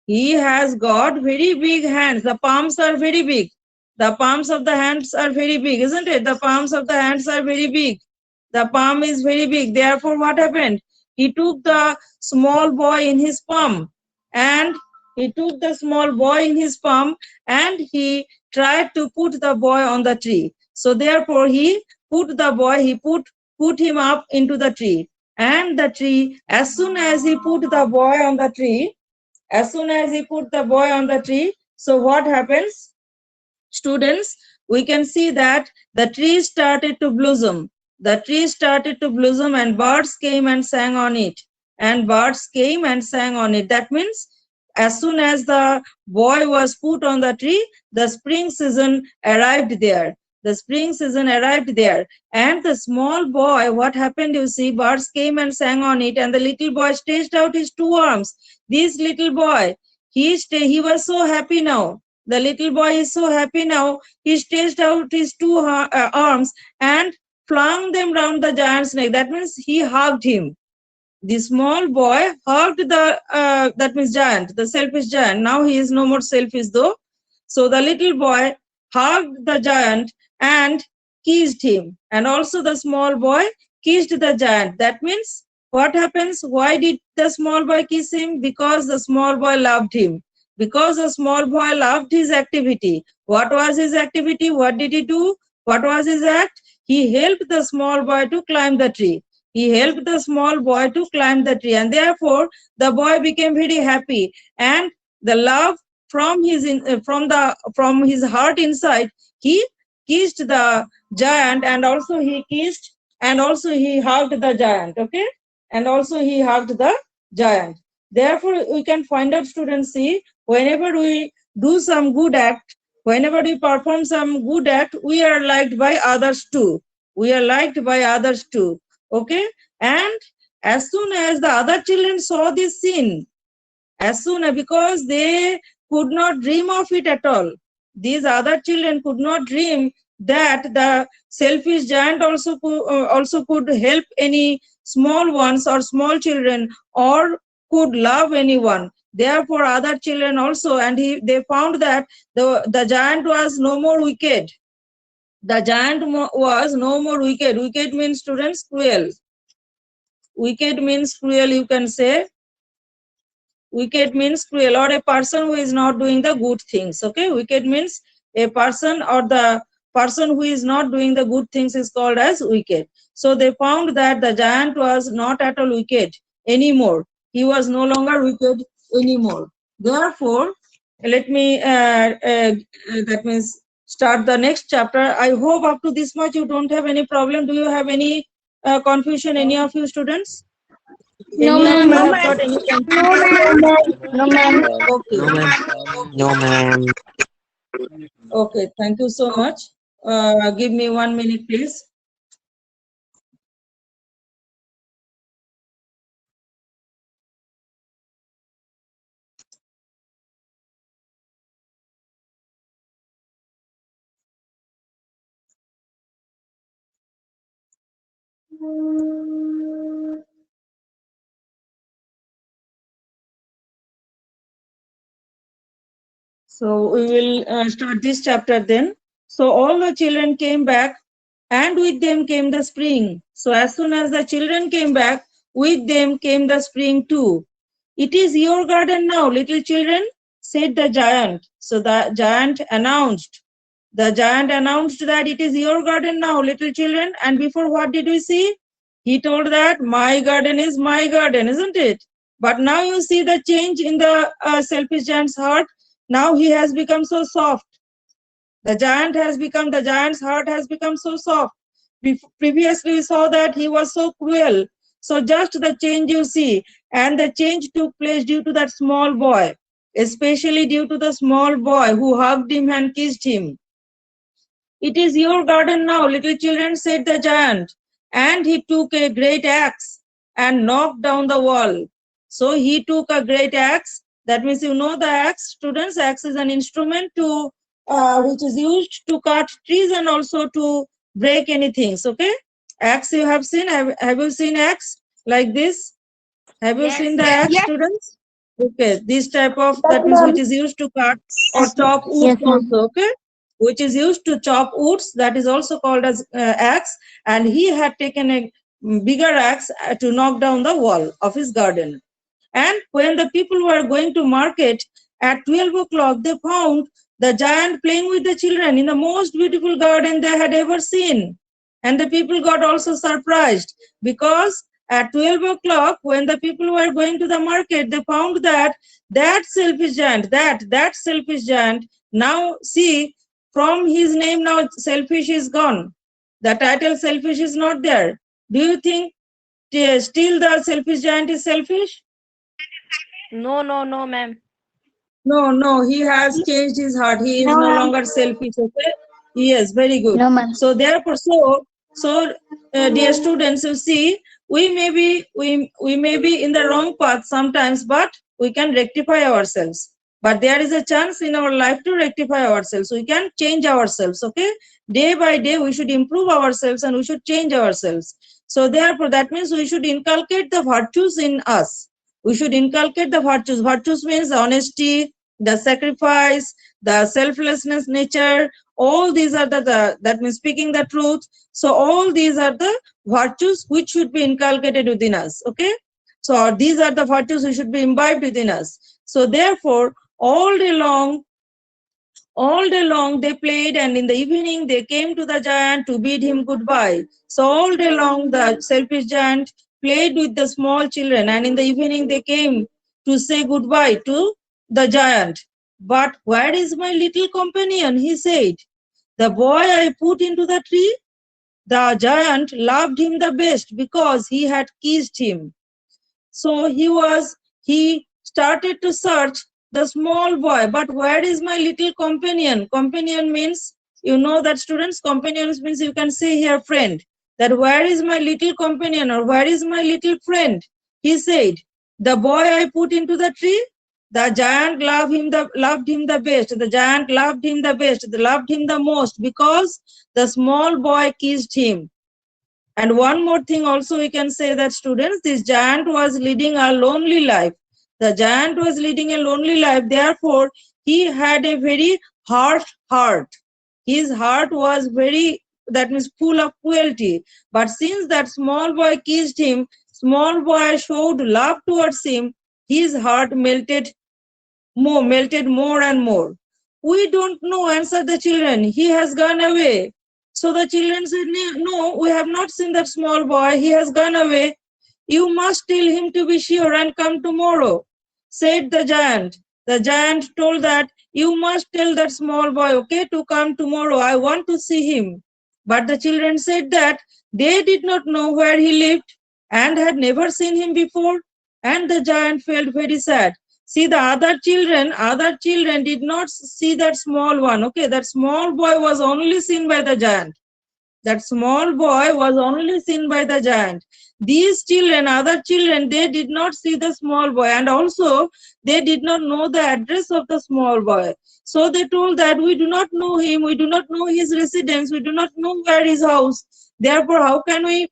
He has got very big hands. The palms are very big. The palms of the hands are very big, isn't it? The palms of the hands are very big. The palm is very big. Therefore, what happened? He took the small boy in his palm, and he tried to put the boy on the tree. So therefore, he put him up into the tree. And the tree, as soon as he put the boy on the tree, so what happens? Students, we can see that the tree started to blossom. And birds came and sang on it. That means as soon as the boy was put on the tree, the spring season arrived there. And the small boy, what happened? You see, birds came and sang on it, and the little boy stretched out his two arms. This little boy, he was so happy now. The little boy is so happy now. He stretched out his two arms and flung them round the giant's neck. That means he hugged him. The small boy hugged that means giant, the selfish giant. Now he is no more selfish though. So the little boy hugged the giant and kissed him. And also the small boy kissed the giant. That means what happens? Why did the small boy kiss him? Because the small boy loved him. Because the small boy loved his activity. What was his activity? What did he do? What was his act? He helped the small boy to climb the tree. And therefore the boy became very happy. And the love from from his heart inside, he kissed the giant, and also he kissed, and also he hugged the giant, okay? And also he hugged the giant. Therefore, we can find out, students, see, whenever we do some good act, whenever we perform some good act, we are liked by others too. We are liked by others too, okay? And as soon as the other children saw this scene, as soon as, because they could not dream of it at all, these other children could not dream that the selfish giant also could help any small ones or small children, or could love anyone. Therefore other children also, and they found that the giant was no more wicked. The giant was no more wicked. Wicked means, students, cruel. Wicked means cruel, you can say. Wicked means cruel, or a person who is not doing the good things, okay? Wicked means a person, or the person who is not doing the good things is called as wicked. So they found that the giant was not at all wicked anymore. He was no longer wicked anymore. Therefore, let me that means start the next chapter. I hope up to this much you don't have any problem. Do you have any confusion, any of you students? No, Any of ma'am. you No, have got any confusion? No, ma'am. Okay. No, ma'am. No, ma'am. Okay, thank you so much. Give me 1 minute, please. So we will start this chapter then. So all the children came back, and with them came the spring. So as soon as the children came back, with them came the spring too. It is your garden now, little children, said the giant. So the giant announced. The giant announced that it is your garden now, little children. And before, what did we see? He told that my garden is my garden, isn't it? But now you see the change in the selfish giant's heart. Now he has become so soft. The giant's heart has become so soft. Previously we saw that he was so cruel. So just the change you see, and the change took place due to that small boy, especially due to the small boy who hugged him and kissed him. It is your garden now, little children, said the giant. And he took a great axe and knocked down the wall. So he took a great axe. That means, you know the axe, students. Axe is an instrument to which is used to cut trees and also to break anything. Okay, axe you have seen. Have you seen axe like this? Have you seen the axe, students? Okay, this type of, that means, which is used to cut or chop wood also. Okay, which is used to chop woods, that is also called as axe. And he had taken a bigger axe to knock down the wall of his garden. And when the people were going to market at 12 o'clock, they found the giant playing with the children in the most beautiful garden they had ever seen. And the people got also surprised, because at 12 o'clock, when the people were going to the market, they found that selfish giant, that selfish giant, now see, from his name now selfish is gone. The title selfish is not there. Do you think still the selfish giant is selfish? No, ma'am. No, he has changed his heart. He is no longer selfish. Okay. Yes, very good. No, ma'am. So therefore, dear students, you see, we may be in the wrong path sometimes, but we can rectify ourselves. But there is a chance in our life to rectify ourselves. We can change ourselves. Okay. Day by day, we should improve ourselves and we should change ourselves. So therefore, that means we should inculcate the virtues in us. We should inculcate the virtues. Virtues means honesty, the sacrifice, the selflessness nature. All these are that means speaking the truth. So all these are the virtues which should be inculcated within us. Okay. So these are the virtues which should be imbibed within us. So therefore, all day long they played, and in the evening they came to the giant to bid him goodbye. So all day long the selfish giant played with the small children, and in the evening they came to say goodbye to the giant. But where is my little companion? He said. The boy I put into the tree, the giant loved him the best because he had kissed him. So he started to search the small boy. But where is my little companion? Companion means, you know that students, companions means you can say here friend. That where is my little companion or where is my little friend? He said, the boy I put into the tree, the giant loved him the best. The giant loved him the best, loved him the most because the small boy kissed him. And one more thing also we can say that students, this giant was leading a lonely life. The giant was leading a lonely life. Therefore, he had a very harsh heart. His heart was very, that means full of cruelty. But since that small boy kissed him, small boy showed love towards him, his heart melted more and more. We don't know, answered the children. He has gone away. So the children said, no, we have not seen that small boy. He has gone away. You must tell him to be sure and come tomorrow, said the giant. The giant told that you must tell that small boy, okay, to come tomorrow. I want to see him. But the children said that they did not know where he lived and had never seen him before. And the giant felt very sad. See, the other children did not see that small one. Okay, that small boy was only seen by the giant. That small boy was only seen by the giant. These children, other children, they did not see the small boy, and also they did not know the address of the small boy. So they told that we do not know him, we do not know his residence, we do not know where his house. Therefore, how can we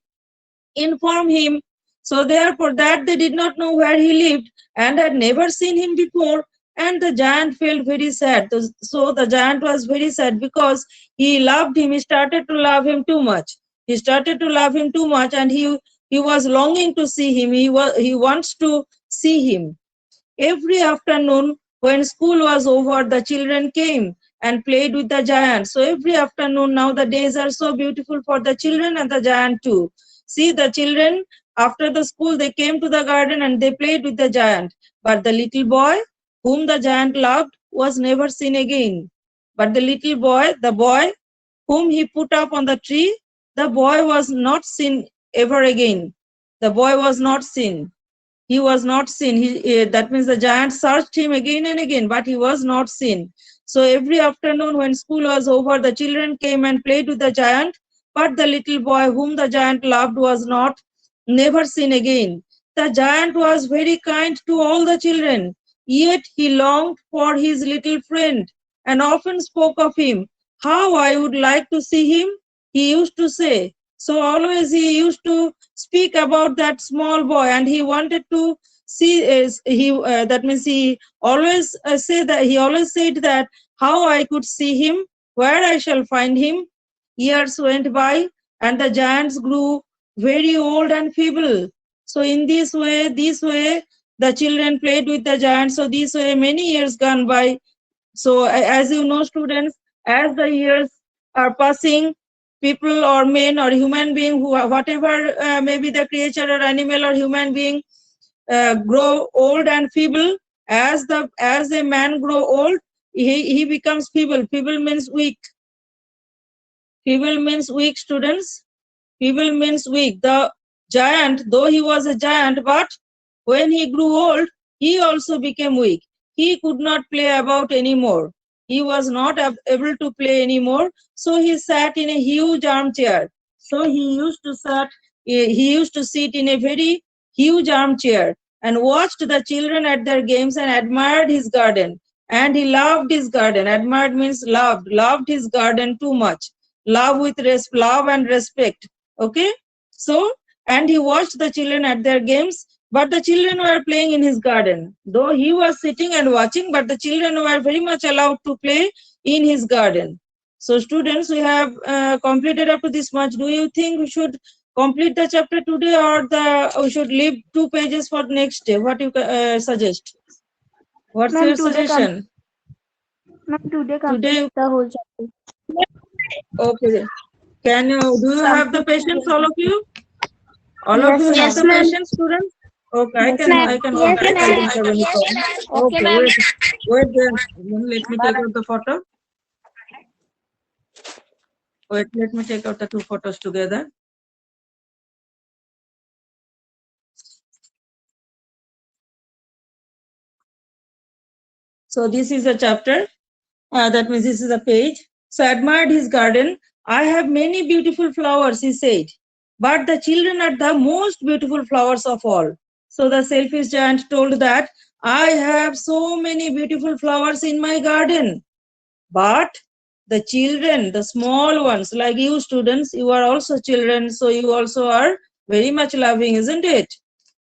inform him? So therefore that they did not know where he lived and had never seen him before, and the giant felt very sad. So the giant was very sad because he loved him. He started to love him too much. He started to love him too much, and he was longing to see him. He wants to see him. Every afternoon when school was over, the children came and played with the giant. So every afternoon, now the days are so beautiful for the children and the giant too. See, the children, after the school, they came to the garden and they played with the giant. But the little boy, whom the giant loved, was never seen again. But the little boy, the boy whom he put up on the tree, the boy was not seen ever again. The boy was not seen. He was not seen. That means the giant searched him again and again, but he was not seen. So every afternoon when school was over, the children came and played with the giant, but the little boy whom the giant loved was never seen again. The giant was very kind to all the children, yet he longed for his little friend and often spoke of him. How I would like to see him, he used to say. So always he used to speak about that small boy, and he wanted to see. That means he always said that how I could see him, where I shall find him. Years went by, and the giants grew very old and feeble. So in this way, the children played with the giants. So this way, many years gone by. So as you know, students, as the years are passing, people or men or human being, whatever may be the creature or animal or human being, grow old and feeble. As a man grow old, he becomes feeble. Feeble means weak. Feeble means weak, students. Feeble means weak. The giant, though he was a giant, but when he grew old, he also became weak. He could not play about anymore. He was not able to play anymore. So he sat in a huge armchair. So he used to sit in a very huge armchair and watched the children at their games and admired his garden. And he loved his garden. Admired means loved his garden too much. Love and respect. Okay, so and he watched the children at their games, but the children were playing in his garden. Though he was sitting and watching, but the children were very much allowed to play in his garden. So students, we have completed up to this much. Do you think we should complete the chapter today, or we should leave 2 pages for next day? What you suggest? What's your suggestion? Today complete the whole chapter. Okay. Do you have the patience, all of you? All Yes, of you have yes, the ma'am. patience, students? Okay, I can Yes, complete. ma'am. I don't have any problem. Okay, Okay, ma'am. wait. Wait there. Let me take out the photo. Wait, let me take out the two photos together. So this is a chapter. That means this is a page. So admired his garden. I have many beautiful flowers, he said. But the children are the most beautiful flowers of all. So the selfish giant told that I have so many beautiful flowers in my garden. But the children, the small ones, like you students, you are also children, so you also are very much loving, isn't it?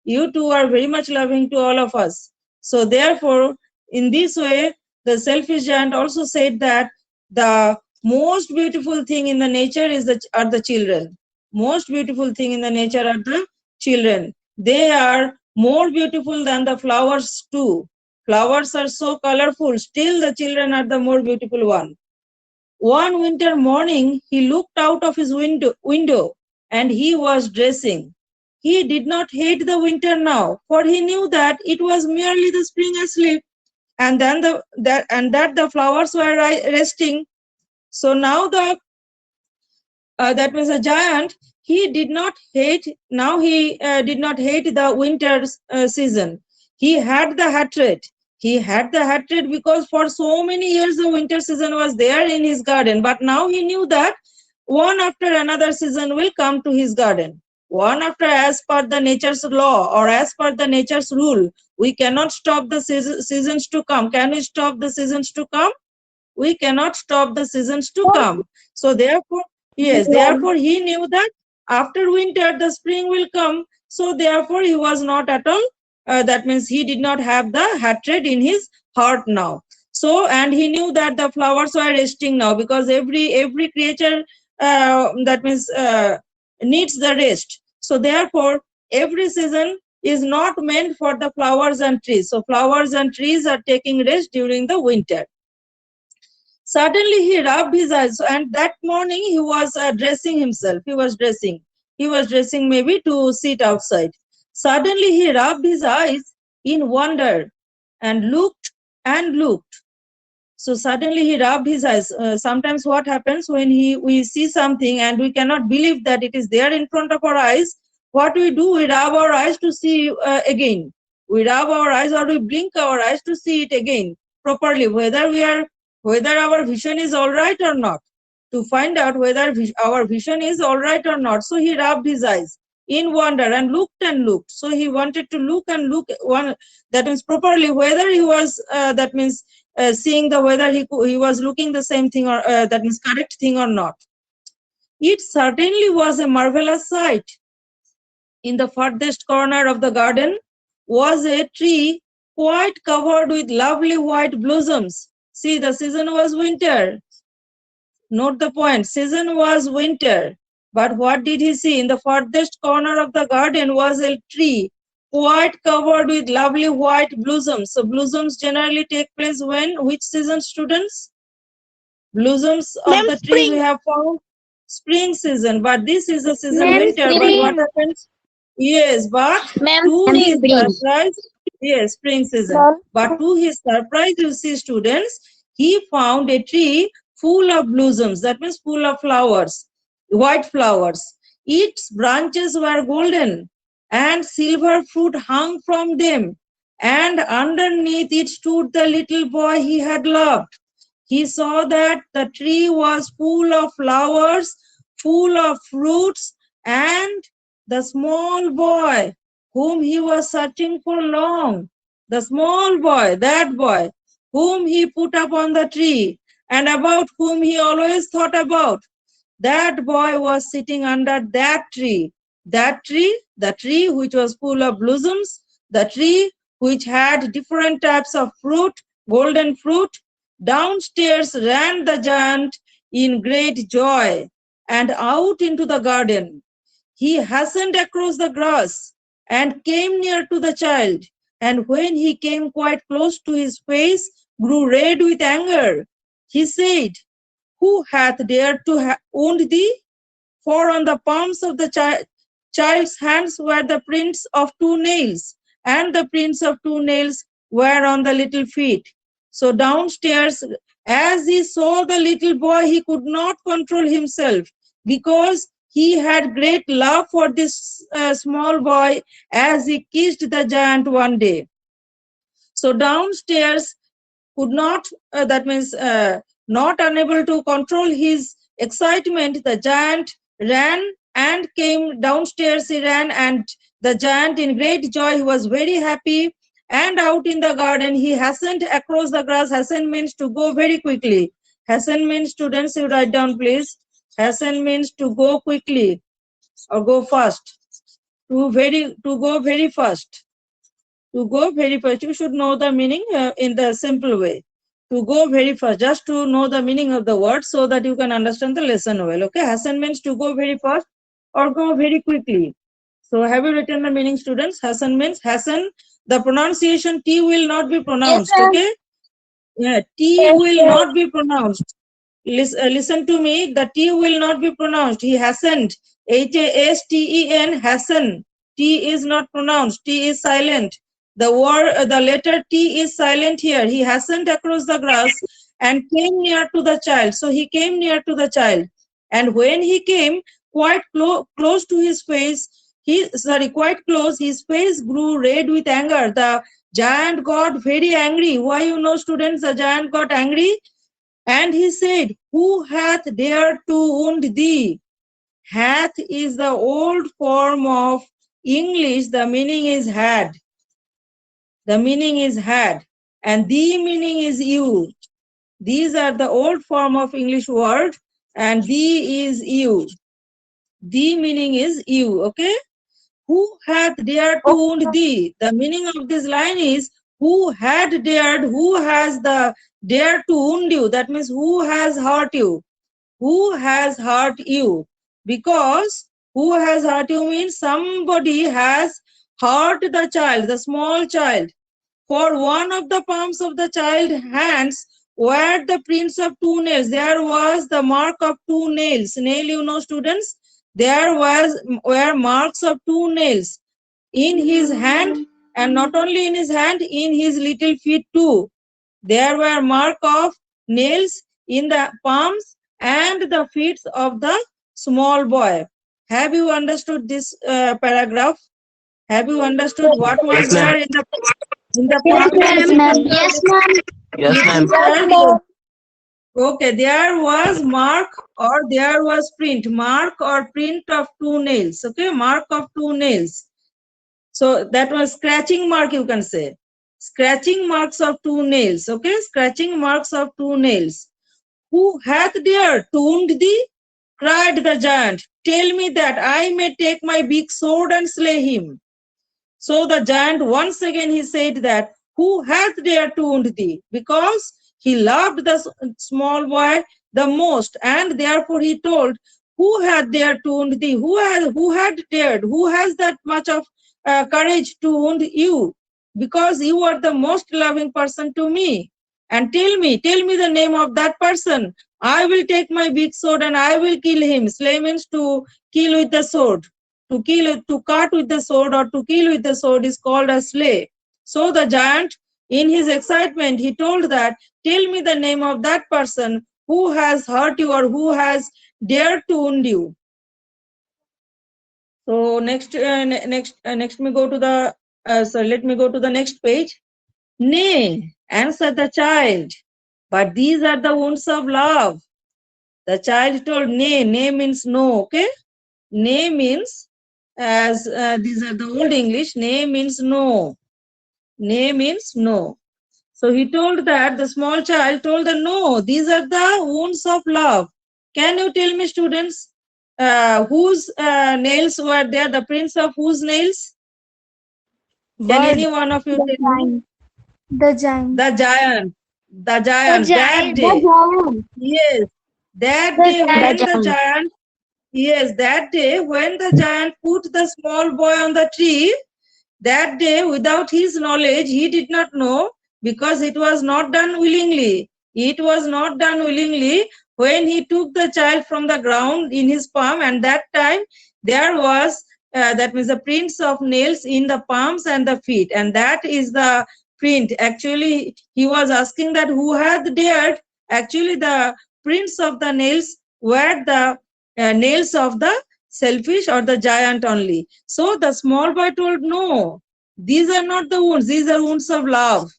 You two are very much loving to all of us. So therefore, in this way, the selfish giant also said that the most beautiful thing in the nature are the children. Most beautiful thing in the nature are the children. They are more beautiful than the flowers too. Flowers are so colorful, still the children are the more beautiful one. One winter morning, he looked out of his window and he was dressing. He did not hate the winter now, for he knew that it was merely the spring asleep, and that the flowers were resting. So now that was a giant. He did not hate. Now he did not hate the winter season. He had the hatred. He had the hatred because for so many years the winter season was there in his garden. But now he knew that one after another season will come to his garden. One after, as per the nature's law or as per the nature's rule. We cannot stop the seasons to come. Can we stop the seasons to come? We cannot stop the seasons to come. So therefore, yes, therefore he knew that after winter the spring will come. So therefore he was not at all, that means he did not have the hatred in his heart now. So, and he knew that the flowers were resting now, because every creature, that means needs the rest. So therefore every season is not meant for the flowers and trees. So flowers and trees are taking rest during the winter. Suddenly he rubbed his eyes, and that morning he was dressing himself. He was dressing. He was dressing maybe to sit outside. Suddenly he rubbed his eyes in wonder and looked and looked. So suddenly he rubbed his eyes. Sometimes what happens when we see something and we cannot believe that it is there in front of our eyes, what we do, we rub our eyes to see again. We rub our eyes or we blink our eyes to see it again properly, whether our vision is all right or not, to find out whether our vision is all right or not. So he rubbed his eyes in wonder and looked and looked. So he wanted to look and look, that means properly, whether he was, that means seeing the whether he was looking the same thing, or that means correct thing or not. It certainly was a marvelous sight. In the farthest corner of the garden was a tree quite covered with lovely white blossoms. See, the season was winter. Note the point. Season was winter. But what did he see? In the farthest corner of the garden was a tree quite covered with lovely white blossoms. So blossoms generally take place when? Which season, students? Blossoms of the tree we have found spring season. But this is the season winter. But what happens? Yes, but to his surprise, yes, spring season. But to his surprise, you see, students, he found a tree full of blossoms. That means full of flowers, white flowers. Its branches were golden, and silver fruit hung from them. And underneath it stood the little boy he had loved. He saw that the tree was full of flowers, full of fruits, and the small boy whom he was searching for long, the small boy, that boy, whom he put up on the tree and about whom he always thought about, that boy was sitting under that tree. That tree, the tree which was full of blossoms, the tree which had different types of fruit, golden fruit. Downstairs ran the giant in great joy and out into the garden. He hastened across the grass and came near to the child, and when he came quite close to his face, grew red with anger. He said, who hath dared to wound thee? For on the palms of the child's hands were the prints of 2 nails, and the prints of 2 nails were on the little feet. So downstairs, as he saw the little boy, he could not control himself because he had great love for this small boy as he kissed the giant one day. So downstairs could not, that means not unable to control his excitement, the giant ran and came downstairs. He ran, and the giant in great joy, he was very happy. And out in the garden, he hastened across the grass. Hasten means to go very quickly. Hasten means, students, you write down please. Hasten means to go quickly or go fast. To go very fast. To go very fast, you should know the meaning in the simple way. To go very fast, just to know the meaning of the word so that you can understand the lesson well. Okay, hasten means to go very fast or go very quickly. So have you written the meaning, students? Hasten means, hasten, the pronunciation T will not be pronounced. Yes, Okay, yeah, T will not be pronounced. Listen to me, the T will not be pronounced. He hastened, Hasten, hasten. T is not pronounced, T is silent. The letter T is silent here. He hastened across the grass and came near to the child. So he came near to the child. And when he came quite close to his face, quite close, his face grew red with anger. The giant got very angry. Why, you know, students, the giant got angry? And he said, who hath dared to wound thee? Hath is the old form of English. The meaning is had. The meaning is had. And the meaning is you. These are the old form of English word. And the is you. The meaning is you. Okay? Who hath dared to wound thee? The meaning of this line is, who had dared, who has the dared to wound you? That means who has hurt you? Who has hurt you? Because who has hurt you means somebody has hurt the child, the small child. For one of the palms of the child's hands were the prints of 2 nails. There was the mark of 2 nails. Nail, you know, students? There were marks of 2 nails in his hand, and not only in his hand, in his little feet too. There were mark of nails in the palms and the feet of the small boy. Have you understood this paragraph? Have you understood what was Yes, ma'am. there in the Yes, ma'am. Yes, ma'am. palm? Okay, there was mark or there was print, mark or print of 2 nails. Okay, mark of 2 nails. So that was scratching mark, you can say. Scratching marks of 2 nails. Okay, scratching marks of 2 nails. Who hath dared to wound thee? Cried the giant. Tell me that I may take my big sword and slay him. So the giant once again he said that, who hath dared to wound thee? Because he loved the small boy the most, and therefore he told, who hath dared to wound thee? Who had dared? Who has that much of courage to wound you? Because you are the most loving person to me. And tell me the name of that person. I will take my big sword and I will kill him. Slay means to kill with the sword. To cut with the sword or to kill with the sword is called a slay. So the giant, in his excitement, he told that, tell me the name of that person who has hurt you or who has dared to wound you. So next we go to the, let me go to the next page. Nay, answered the child, but these are the wounds of love. The child told, nay. Nay means no, okay? Nay means, as these are the old English, nay means no. Nay means no. So he told that, the small child told that, no, these are the wounds of love. Can you tell me, students, whose nails were there, the prints of whose nails? Can any one of you tell me? The giant. The giant. The giant. The That giant. day. The giant. Yes. That The day when giant. the giant, yes, that day when the giant put the small boy on the tree, that day without his knowledge, he did not know, because it was not done willingly. It was not done willingly when he took the child from the ground in his palm, and that time there was, that means the prints of nails in the palms and the feet, and that is the print. Actually, he was asking that who had dared. Actually, the prints of the nails were the nails of the selfish or the giant only. So the small boy told, no, these are not the wounds. These are wounds of love.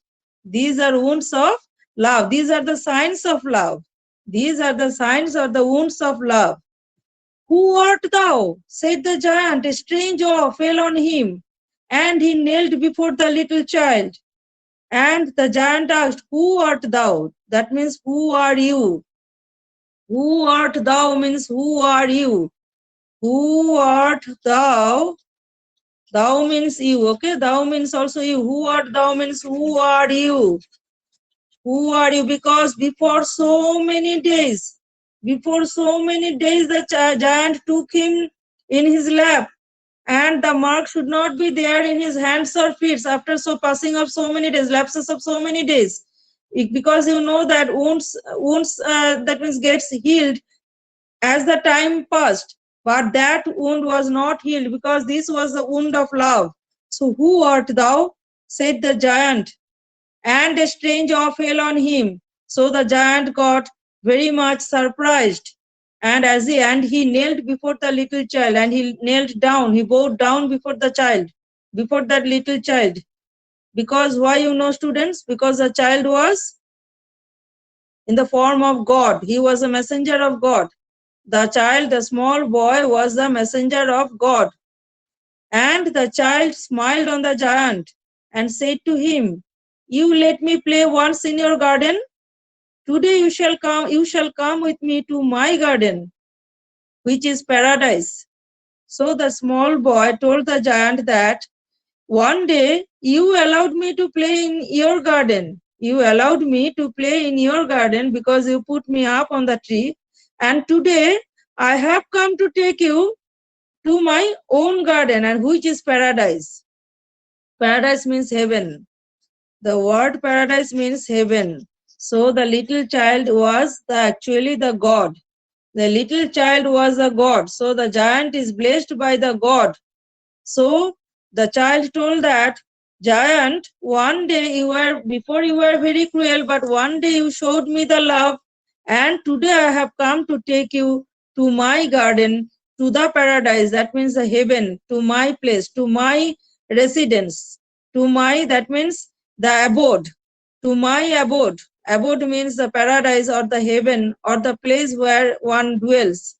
These are wounds of love. These are the signs of love. These are the signs or the wounds of love. Who art thou? Said the giant. A strange awe fell on him, and he knelt before the little child. And the giant asked, who art thou? That means, who are you? Who art thou means, who are you? Who art thou? Thou means you, okay? Thou means also you. Who art thou means, who are you? Who are you? Because before so many days, the giant took him in his lap, and the mark should not be there in his hands or feet after so passing of so many days, lapses of so many days. Because you know that wounds that means gets healed as the time passed, but that wound was not healed because this was the wound of love. So who art thou? Said the giant, and a strange awe fell on him. So the giant got very much surprised, and he knelt before the little child, and he knelt down, he bowed down before the child, before that little child. Because why, you know, students? Because the child was in the form of God. He was a messenger of God. The child, the small boy, was the messenger of God. And the child smiled on the giant and said to him, you let me play once in your garden. Today you shall come with me to my garden, which is paradise. So the small boy told the giant that one day you allowed me to play in your garden. You allowed me to play in your garden because you put me up on the tree. And today I have come to take you to my own garden, and which is paradise. Paradise means heaven. The word paradise means heaven. So the little child was actually the God. The little child was a God. So the giant is blessed by the God. So the child told that, giant, one day before you were very cruel, but one day you showed me the love, and today I have come to take you to my garden, to the paradise, that means the heaven, to my place, to my residence, that means the abode, to my abode. Abode means the paradise or the heaven or the place where one dwells.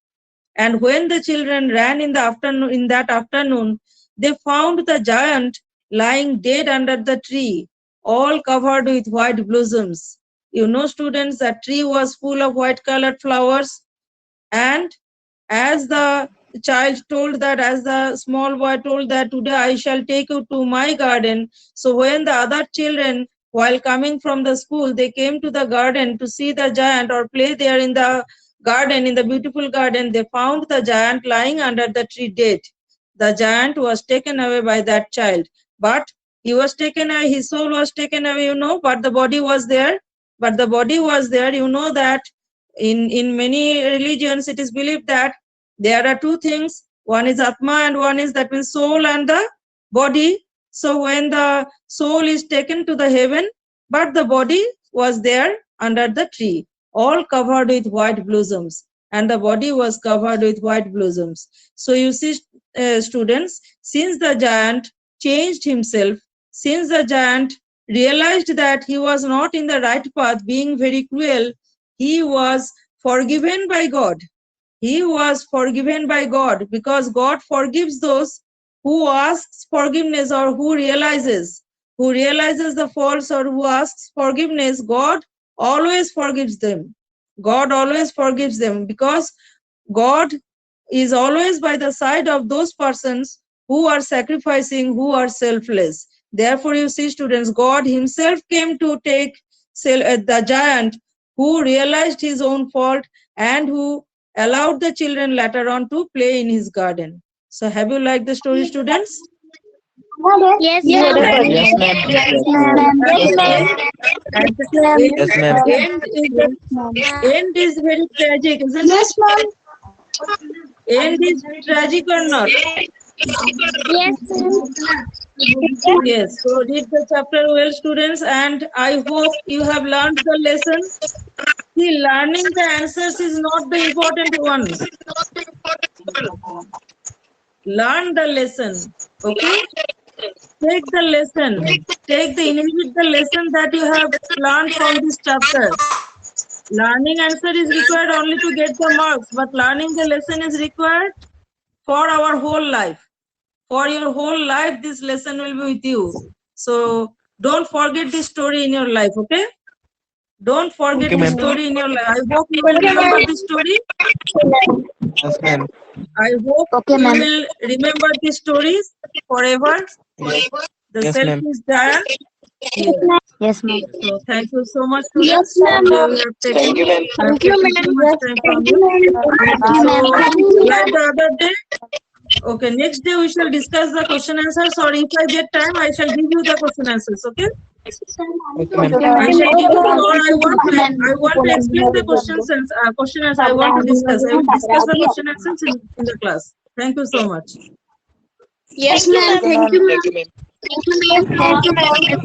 And when the children ran in that afternoon, they found the giant lying dead under the tree, all covered with white blossoms. You know, students, that tree was full of white colored flowers. And as the small boy told that, today I shall take you to my garden. So when the other children, while coming from the school, they came to the garden to see the giant or play there in the garden, in the beautiful garden, they found the giant lying under the tree dead. The giant was taken away by that child, but he was taken away, his soul was taken away, you know, but the body was there. You know that in many religions it is believed that there are two things, one is atma and one is, that means, soul and the body. So when the soul is taken to the heaven, but the body was there under the tree, all covered with white blossoms, and the body was covered with white blossoms. So you see, students, since the giant changed himself, since the giant realized that he was not in the right path, being very cruel, he was forgiven by God. He was forgiven by God, because God forgives those who asks forgiveness or who realizes the faults or who asks forgiveness. God always forgives them. God always forgives them, because God is always by the side of those persons who are sacrificing, who are selfless. Therefore, you see, students, God himself came to take the giant who realized his own fault and who allowed the children later on to play in his garden. So have you liked the story, students? Yes, Yes, ma'am. yes, ma'am. Yes, ma'am. Yes, ma'am. And the Yes, ma'am. end is very tragic, isn't it? Yes, ma'am. End is tragic or not? Yes, ma'am. Yes, so read the chapter well, students, and I hope you have learned the lesson. See, learning the answers is not the important one. Learn the lesson, okay? Take the lesson. Take the inherit the lesson that you have learned from this chapter. Learning answer is required only to get the marks, but learning the lesson is required for our whole life. For your whole life, this lesson will be with you. So don't forget this story in your life, okay? Don't forget Okay, this ma'am. story in your life. I hope you will remember this story. Yes, ma'am. I hope Okay, you ma'am. will remember these stories forever. The Yes, self ma'am. is there. Yes. Yes, ma'am. So thank you so much, Yes, students. ma'am. Today we have taken, Thank you, ma'am. Thank you, taken ma'am. so much time from you. Thank you, ma'am. So, Thank you, like ma'am. the other day, okay, next day we shall discuss the question answers, or if I get time, I shall give you the question answers, okay? Okay, ma'am. I shall give you, or I want to explain the questions and question answers I want to discuss. I will discuss the question answers in the class. Thank you so much. Yes, ma'am. Thank you, ma'am. Thank you, ma'am. Thank you, ma'am.